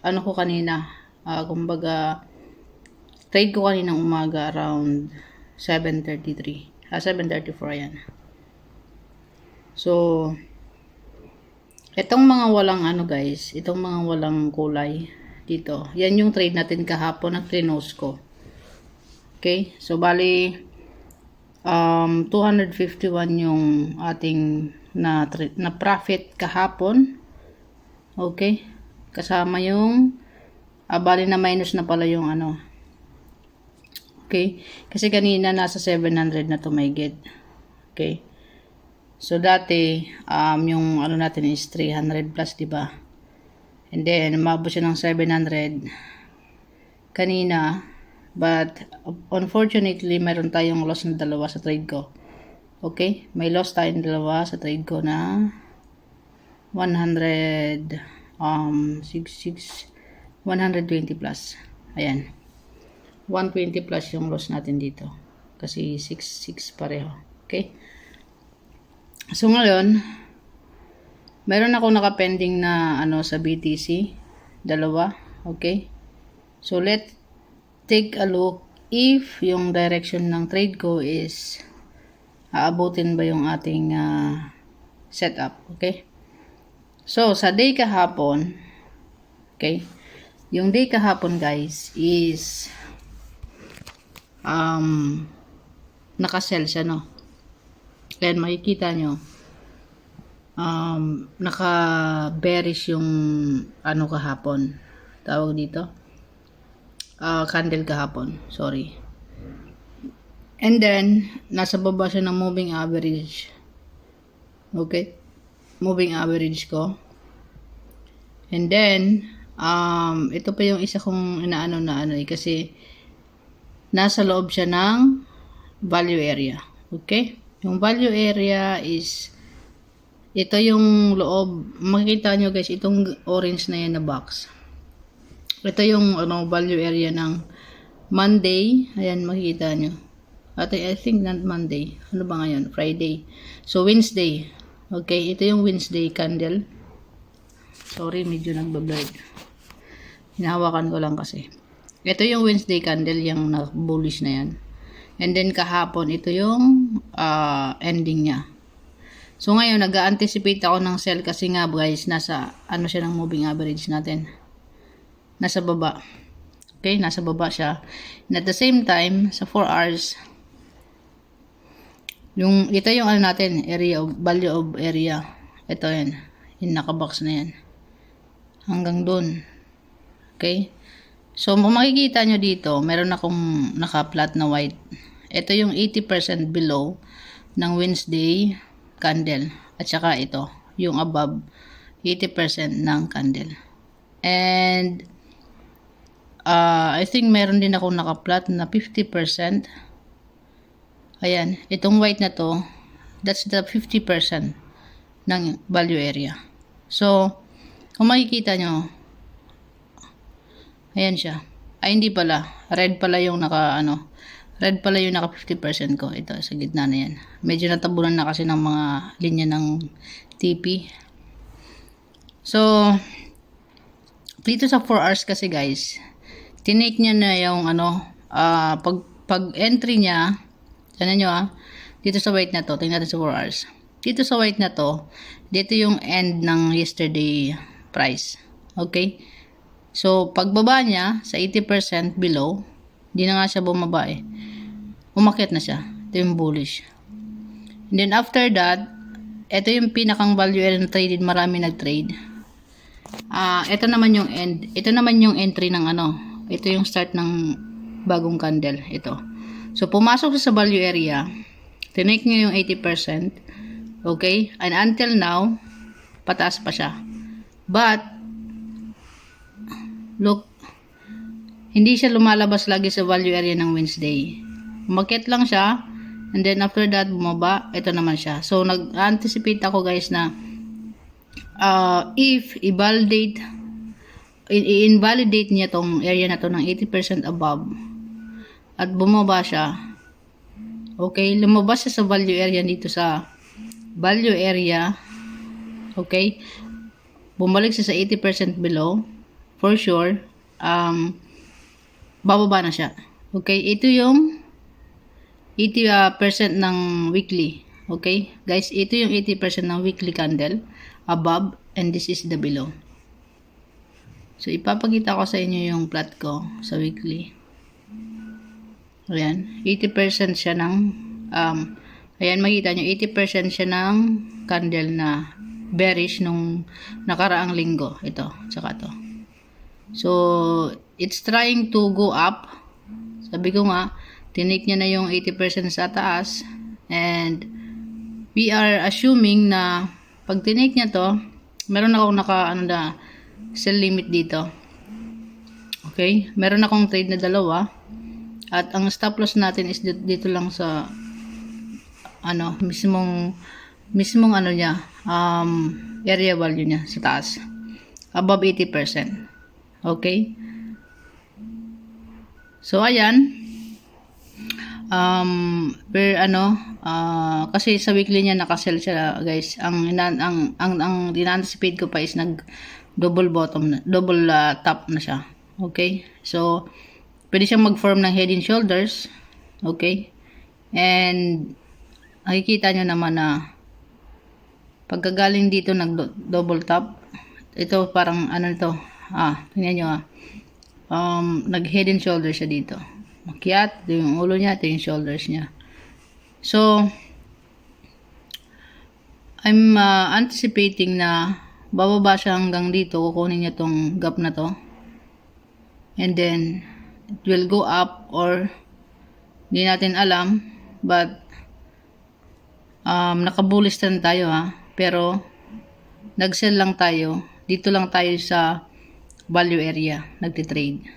ko kanina, kumbaga, Trade ko kaninang umaga around 7:33. 7:34 yan. So, itong mga walang ano guys, itong mga walang kulay dito. Yan yung trade natin kahapon na trinos ko. Okay? So, bali 251 yung ating na profit kahapon. Okay? Kasama yung bali na minus na pala yung ano. Okay? Kasi kanina nasa 700 na to may get. Okay? So dati yung ano natin is 300 plus, di ba? And then umabot siya ng 700 kanina, but unfortunately meron tayong loss na dalawa sa trade ko. Okay? May loss tayong dalawa sa trade ko na 120 plus. Ayan. 120 plus yung loss natin dito. Kasi 6 pareho. Okay? So ngayon, meron ako nakapending na ano sa BTC. Dalawa. Okay? So let's take a look if yung direction ng trade ko is aabutin ba yung ating setup. Okay? So sa day kahapon, okay? Yung day kahapon guys is naka-sell siya, no? Then makikita nyo naka-bearish yung ano kahapon, tawag dito candle kahapon, sorry. And then nasa baba siya ng moving average. Okay, moving average ko. And then ito pa yung isa kong inaano na ano kasi nasa loob siya ng value area. Okay? Yung value area is ito yung loob. Makikita nyo guys, itong orange na yan na box. Ito yung ano, value area ng Monday. Ayan, makikita nyo. At I think not Monday. Ano ba ngayon? Friday. So, Wednesday. Okay, ito yung Wednesday candle. Sorry, medyo nagbablurred. Hinahawakan ko lang kasi. Ito yung Wednesday candle, yung bullish na yan. And then kahapon, ito yung ending niya. So ngayon, nag-anticipate ako ng sell kasi nga guys, nasa ano siya ng moving average natin. Nasa baba. Okay, nasa baba siya. And at the same time, sa 4 hours, ito yung ano natin, area of, value of area. Ito yan. Yung nakabox na yan. Hanggang dun. Okay. So, kung makikita nyo dito, meron akong naka-plot na white. Ito yung 80% below ng Wednesday candle. At saka ito, yung above 80% ng candle. And, I think meron din akong naka-plot na 50%. Ayan, itong white na to, that's the 50% ng value area. So, kung makikita nyo, ayan siya. Ay, hindi pala. Red pala yung naka 50% ko. Ito, sa gitna na yan. Medyo natabunan na kasi ng mga linya ng TP. So, dito sa 4 hours kasi guys, tinake niya na yung pag entry niya, sana nyo dito sa white na to, tingnan natin sa 4 hours. Dito sa white na to, dito yung end ng yesterday price. Okay? So, pagbaba niya sa 80% below, hindi na nga siya bumaba eh. Umakyat na siya. Ito yung bullish. And then after that, ito yung pinakang value area na traded, marami nag-trade. Ito naman yung end. Ito naman yung entry ng ito yung start ng bagong candle. Ito. So, pumasok sa value area. Tinake niya yung 80%. Okay? And until now, pataas pa siya. But, look, hindi siya lumalabas lagi sa value area ng Wednesday. Umakyat lang siya, and then after that, bumaba, ito naman siya. So, nag-anticipate ako guys na if i-invalidate niya tong area na to ng 80% above, at bumaba siya, okay, lumabas siya sa value area dito sa value area, okay, bumalik siya sa 80% below, for sure, bababa na siya. Okay, ito yung 80% ng weekly. Okay, guys, ito yung 80% ng weekly candle above, and this is the below. So, ipapakita ko sa inyo yung plot ko sa weekly. Ayan, 80% siya ng, ayan, makita nyo, 80% siya ng candle na bearish nung nakaraang linggo. Ito, tsaka to. So, it's trying to go up. Sabi ko nga, tinik niya na yung 80% sa taas, and we are assuming na pag tinik niya to, meron akong sell limit dito. Okay? Meron akong trade na dalawa. At ang stop loss natin is dito lang sa mismong niya, area value niya sa taas. Above 80%. Okay? So ayan. Kasi sa weekly niya nakasell siya, guys. Ang dinanticipate ko pa is nag double bottom na, double top na siya. Okay? So pwede siyang mag-form ng head and shoulders. Okay? And nakikita nyo naman na pagkagaling dito nag-double top. Ito parang tingnan nyo nag-head and shoulders siya dito. Makiat, ito yung ulo niya, ito yung shoulders niya. So, I'm anticipating na bababa siya hanggang dito. Kukunin niya tong gap na to. And then, it will go up or hindi natin alam, but nakabulis lang tayo pero nag-sell lang tayo, dito lang tayo sa value area nagtitrade.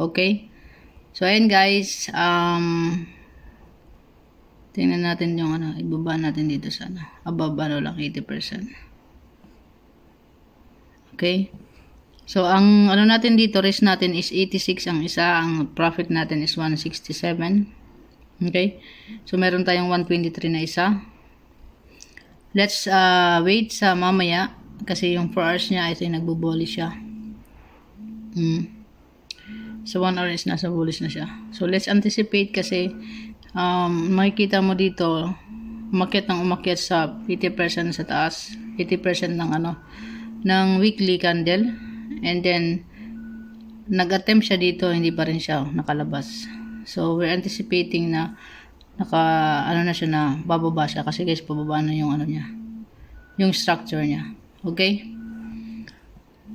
Okay, so ayan guys, tingnan natin yung ibaba natin dito sa above lang 80%. Okay, so ang natin dito, risk natin is 86 ang isa, ang profit natin is 167. Okay, so meron tayong 123 na isa. Let's wait sa mamaya kasi yung 4 hours niya ito yung nagbubully siya. So 1 hour is nasa bullish na siya. So let's anticipate kasi makikita mo dito umakyat sa 80% sa taas, 80% ng weekly candle, and then nag-attempt siya dito, hindi pa rin siya nakalabas. So we're anticipating na na siya, na bababa siya kasi guys pababa na yung niya, yung structure niya. Okay,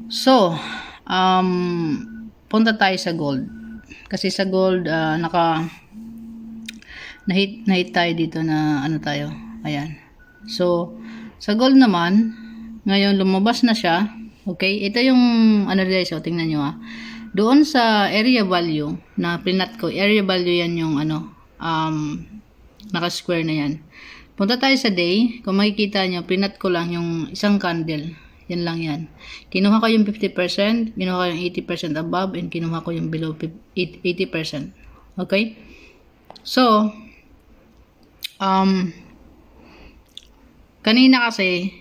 so punta tayo sa gold kasi sa gold na-hit tayo dito na tayo. Ayan, so sa gold naman ngayon lumabas na siya. Okay, ito yung guys, so tingnan nyo doon sa area value na prinat ko, area value yan yung naka-square na yan. Punta tayo sa day. Kung makikita nyo, prinat ko lang yung isang candle. Yan lang yan. Kinuha ko yung 50%, kinuha ko yung 80% above, and kinuha ko yung below 80%. Okay? So, kanina kasi,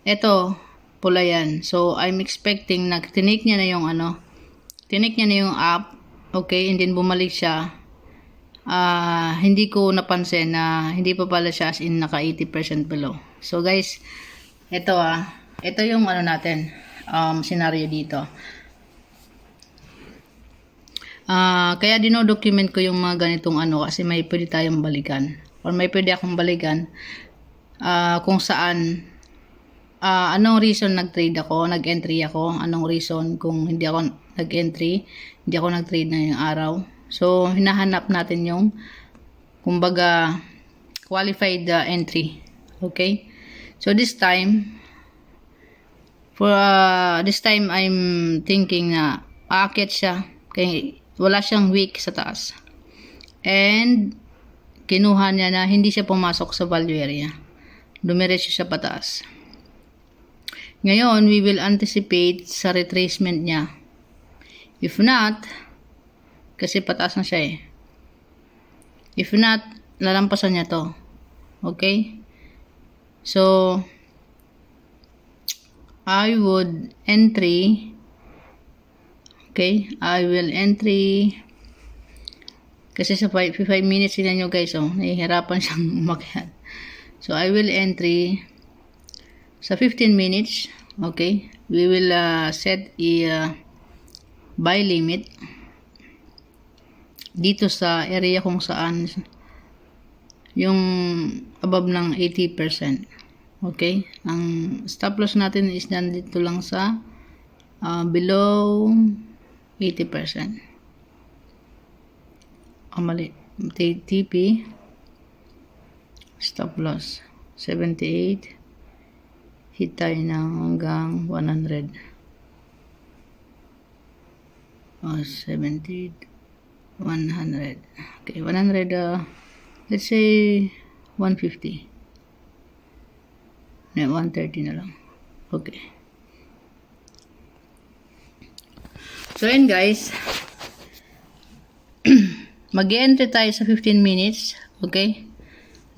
eto, pula yan. So, I'm expecting na tinik niya na yung up. Okay? And then bumalik siya. Hindi ko napansin na hindi pa pala siya as in naka 80% below. So guys, ito yung natin, scenario dito. Kaya dino-document ko yung mga ganitong kasi may pwede tayong balikan or may pwede akong balikan kung saan anong reason nag-trade ako, nag-entry ako, anong reason kung hindi ako nag-entry, hindi ako nag-trade na yung araw. So, hinahanap natin yung, kumbaga, qualified entry. Okay? So, this time, I'm thinking na aakyat siya. Kaya wala siyang wick sa taas. And, kinuha niya na hindi siya pumasok sa value area. Dumiretso siya pataas. Ngayon, we will anticipate sa retracement niya. If not, kasi pataas na siya if not, lalampasan niya to. Okay? So, I would entry. Okay? I will entry Kasi sa 5 minutes sila nyo guys, oh, nahihirapan siyang umakyat. So, I will entry sa 15 minutes. Okay. We will set a buy limit dito sa area kung saan yung above ng 80%. Okay. Ang stop loss natin is nandito lang sa below 80%. Mali. TP stop loss 78, hit tayo ng hanggang 100. 70, 100. Okay, 100, let's say 150. 130 na lang. Okay. So, yun guys. Mag-entry tayo sa 15 minutes. Okay.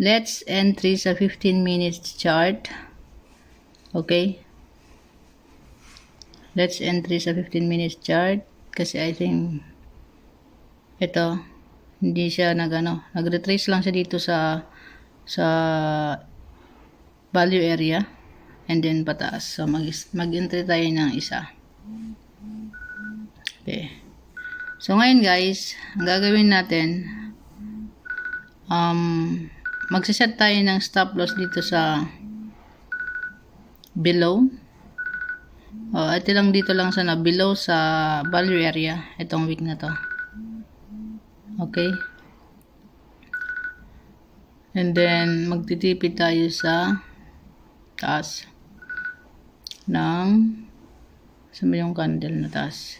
Let's entry sa 15 minutes chart. Okay. Let's entry sa 15 minutes chart. Kasi I think ito, hindi siya nag-retrace lang siya dito sa value area and then pataas. So mag-entry tayo ng isa. Okay. So ngayon guys, ang gagawin natin, magsiset tayo ng stop loss dito sa below. Ito lang dito lang sana below sa value area, itong week na to. Okay. And then magtitipid tayo sa taas ng yung candle na taas.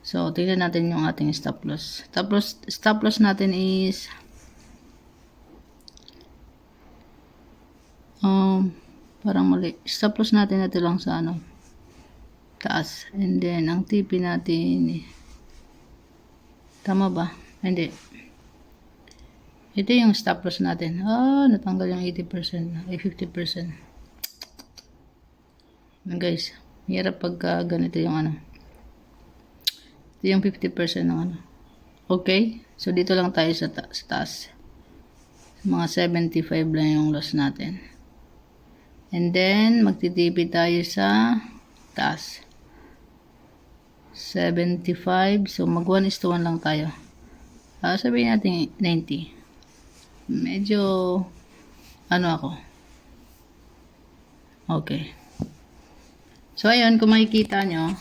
So, tingnan natin yung ating stop loss. Stop loss natin is parang mali. Stop loss natin ito lang sa taas. And then, ang TP natin tama ba? Hindi. Ito yung stop loss natin. Natanggal yung 80%. Ay, 50%. Guys, hirap pagka ganito yung ito yung 50% ng Okay. So, dito lang tayo sa taas. Mga 75 lang yung loss natin. And then, magtitipid tayo sa taas. 75. So, mag 1:1 lang tayo. Sabihin natin 90. Medyo, ako. Okay. So, ayun, kung makikita nyo.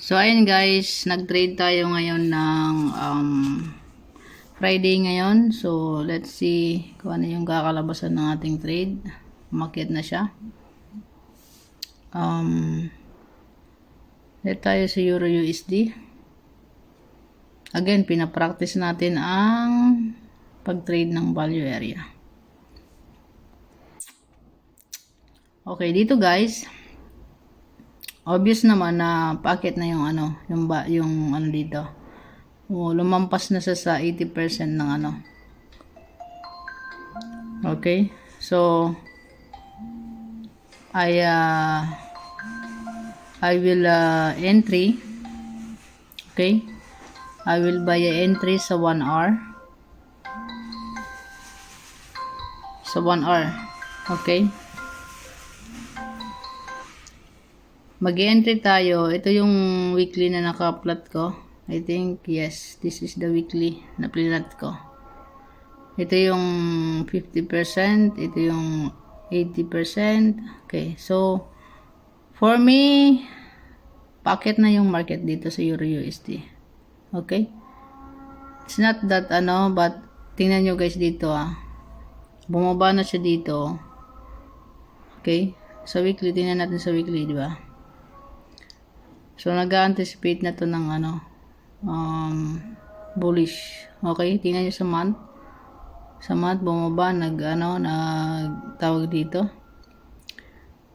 So, ayun guys, nag-trade tayo ngayon ng Friday ngayon. So, let's see kung ano yung kakalabasan ng ating trade. Umakyat na siya. Let tayo sa Euro USD. Again, pinapractice natin ang pag-trade ng value area. Okay, dito guys. Obvious naman na packet na yung dito. Lumampas na sa 80% ng Okay. So, I will entry. Okay. I will buy a entry sa 1 hour. Sa 1 hour. Okay. Mag-entry tayo. Ito yung weekly na naka-plot ko. I think, yes, this is the weekly na plot ko. Ito yung 50%. Ito yung 80%. Okay, so, for me, packet na yung market dito sa Euro USD. Okay? It's not that, but, tingnan nyo guys dito, bumaba na siya dito. Okay? Sa weekly, tingnan natin sa weekly, di ba? So, nag-anticipate na to ng bullish. Okay, tingnan nyo sa month. Sa month, bumaba, nagtawag dito.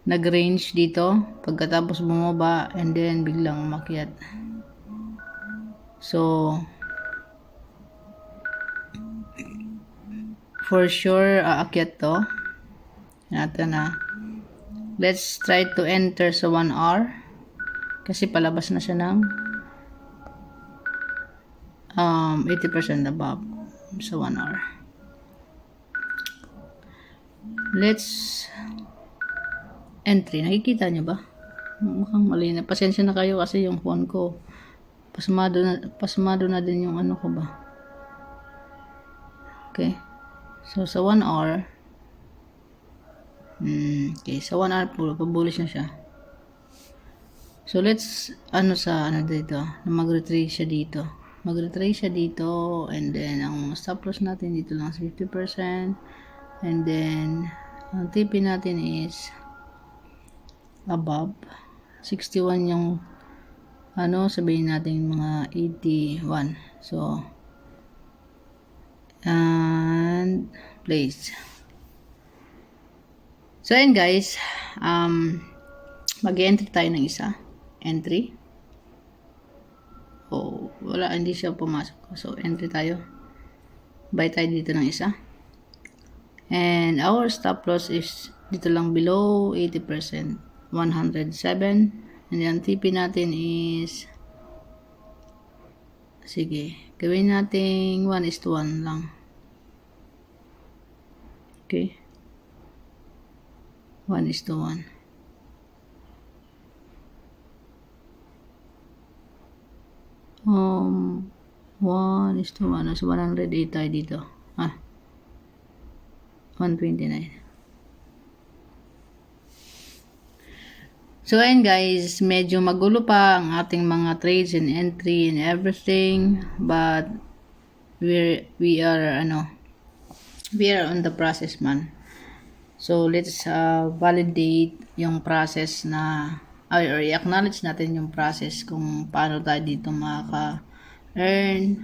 Nag-range dito. Pagkatapos bumaba, and then biglang umakyat. So, for sure, aakyat to. Natin let's try to enter sa 1 hour. Kasi palabas na siya ng 80% above sa 1 hour. Let's entry. Nakikita nyo ba? Mukhang mali na. Pasensya na kayo kasi yung phone ko. Pasmado na din yung ano ko ba. Okay. So, sa 1 hour. Okay. Sa 1 hour, pabullish na siya. So, let's, dito. Mag-retrace siya dito. Mag-retrace siya dito. And then, ang stop loss natin dito lang sa 50%. And then, ang TP natin is above. 61 yung, sabihin natin mga 81. So, and place. So, ayan guys. Mag-entry tayo ng isa. Entry. Oh, wala, hindi siya pumasok. So, entry tayo. Buy tayo dito ng isa. And our stop loss is dito lang below 80%. 107. And then, TP natin is sige, gawin natin 1:1 lang. Okay. 1:1. Um, 1:1. So, 108 tayo dito. 129. So, ayan guys, medyo magulo pa ang ating mga trades and entry and everything. But, we are on the process, man. So, let's validate yung process na, or i-acknowledge natin yung process kung paano tayo dito makaka-earn.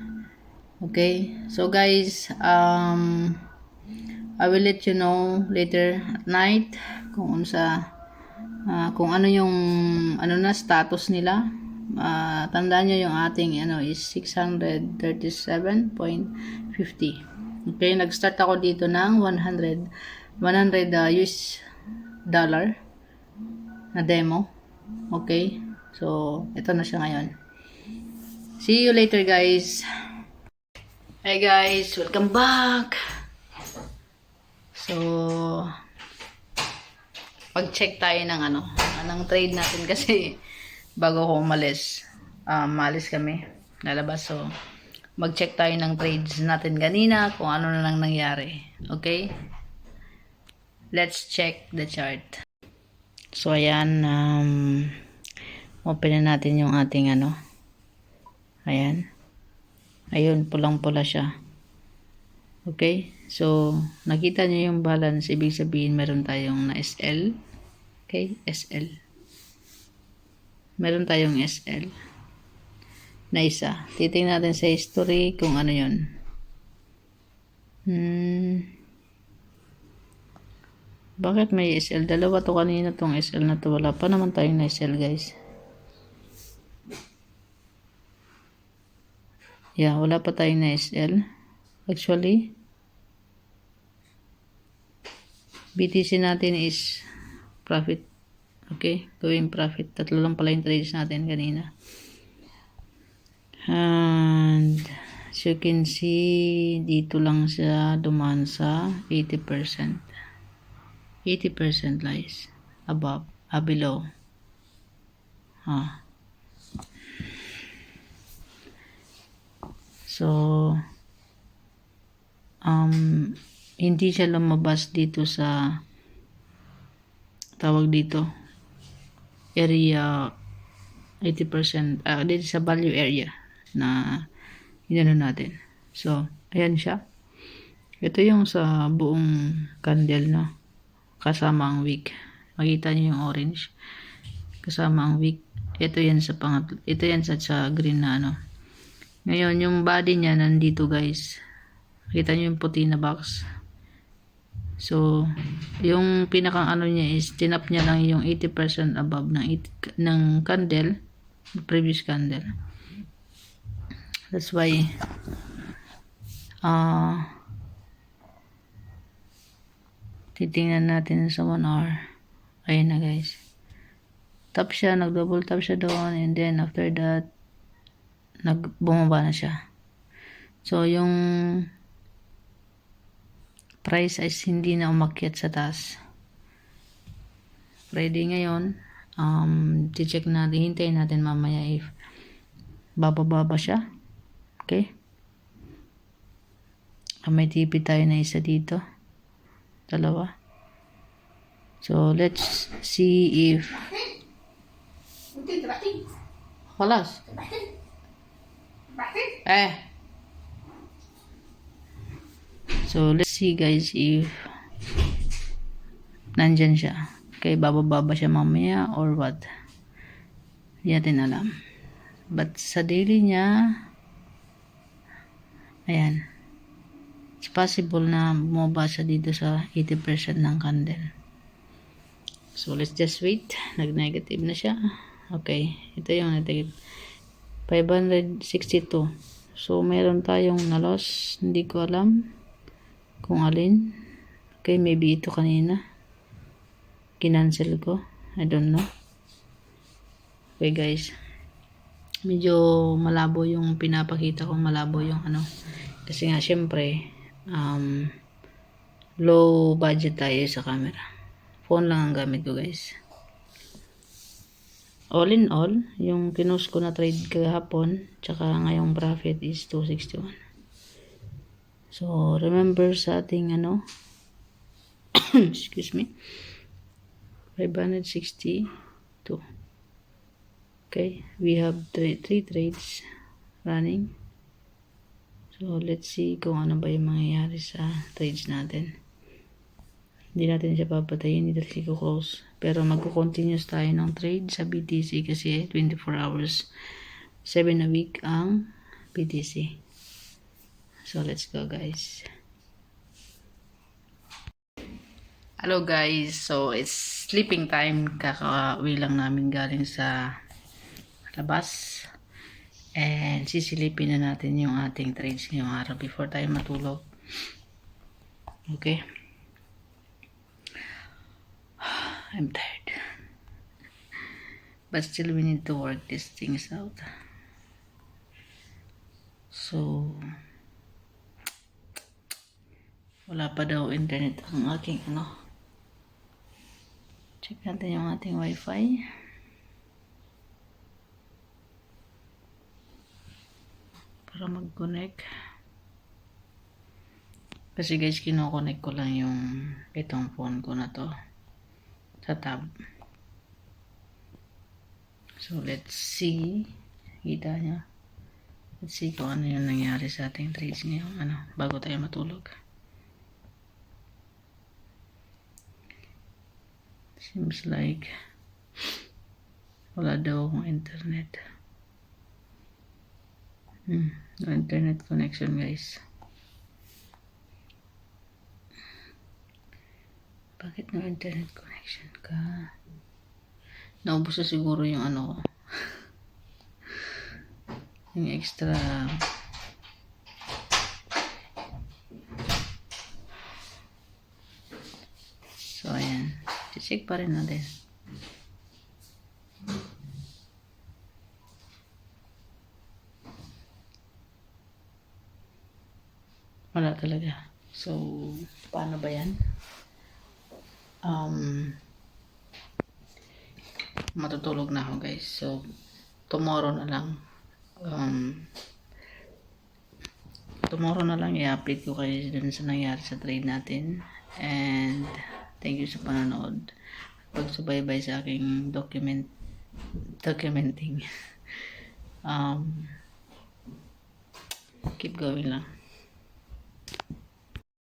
Okay? So, guys, I will let you know later at night kung ano yung status nila. Tandaan nyo yung ating is 637.50. Okay, nag-start ako dito ng 100 US dollar na demo. Okay, so ito na siya ngayon. See you later guys. Hey guys, welcome back. So, pag-check tayo ng anong trade natin kasi bago ko umalis, malis kami, lalabas. So, mag-check tayo ng trades natin kanina kung ano na lang nangyari. Okay? Let's check the chart. So, ayan, open na natin yung ating ayan. Ayun, pulang-pula siya. Okay? So, nakita nyo yung balance. Ibig sabihin, meron tayong na SL. Okay? SL. Meron tayong SL. Na isa. Titingnan natin sa history kung ano yun. Bakit may SL? Dalawa to kanina tong SL na to. Wala pa naman tayong na SL, guys. Yeah, wala pa tayong na SL. Actually, BTC natin is profit. Okay, gawing profit. Tatlo lang pala yung trades natin kanina. And as you can see, dito lang siya dumaan sa 80%. 80% lies above, below. So, hindi siya lumabas dito sa tawag dito area 80%, dito sa value area na inano natin. So, ayan siya. Ito yung sa buong candle na kasama ang wick. Makita niyo yung orange kasama ang wick. Ito yan sa pangatlo. Ito yan sa green na Ngayon, yung body niya nandito, guys. Kita niyo yung puti na box. So, yung pinakang niya is tinap niya lang yung 80% above ng candle, previous candle. That's why titingnan natin sa 1 hour. Ayun na, guys. Tap siya, nag-double tap siya doon, and then after that bumaba na siya. So, yung price ay hindi na umakyat sa taas. Friday ngayon, check natin, hintayin natin mamaya if bababa ba siya. Okay? May TV tayo na isa dito. Dalawa. So, let's see if Halas. So, let's see guys if nandyan siya. Okay, bababa ba siya mamaya or what? Hindi natin alam. But sa daily niya, ayan, it's possible na bumaba siya dito sa 80% ng candle. So, let's just wait. Nag-negative na siya. Okay, ito yung negative. 562. So, meron tayong na-loss. Hindi ko alam kung alin. Okay, maybe ito kanina. Kinancel ko. I don't know. Okay, guys. Medyo malabo yung pinapakita ko. Malabo yung ano. Kasi nga, syempre, low budget tayo sa camera. Phone lang ang gamit ko, guys. All in all, yung pinost ko na trade kahapon, tsaka ngayong profit is 261. So, remember sa ating ano, excuse me, 562. Okay, we have three trades running. So, let's see kung ano ba yung mangyayari sa trades natin. Hindi natin siya papatayin, hindi natin siya close. Pero magko-continuous tayo ng trade sa BTC kasi 24 hours, 7 a week ang BTC. So, let's go guys. Hello guys, so it's sleeping time. Kakauwi lang namin galing sa labas. And sisilipin na natin yung ating trades ngayong araw before tayo matulog. Okay. I'm tired. But still we need to work these things out. So, wala pa daw internet ang aking ano. Check natin yung ating wifi. Para mag-connect. Kasi guys, kinoconnect ko lang yung itong phone ko na to sa tab. So, let's see. Kita niya. Let's see kung ano yung nangyari sa ating trades ngayon. Ano, bago tayo matulog. Seems like wala daw akong internet. No internet connection guys. Bakit no internet connection ka? Naubos na siguro yung ano ko. Yung extra. So, ayan. Check pa rin natin. Wala talaga. So, paano ba yan? Matutulog na ako guys. So, tomorrow na lang. Tomorrow na lang i-update ko kayo dun sa nangyari sa trade natin. And, thank you sa panonood. Pagsubaybay sa aking documenting. Keep going lang.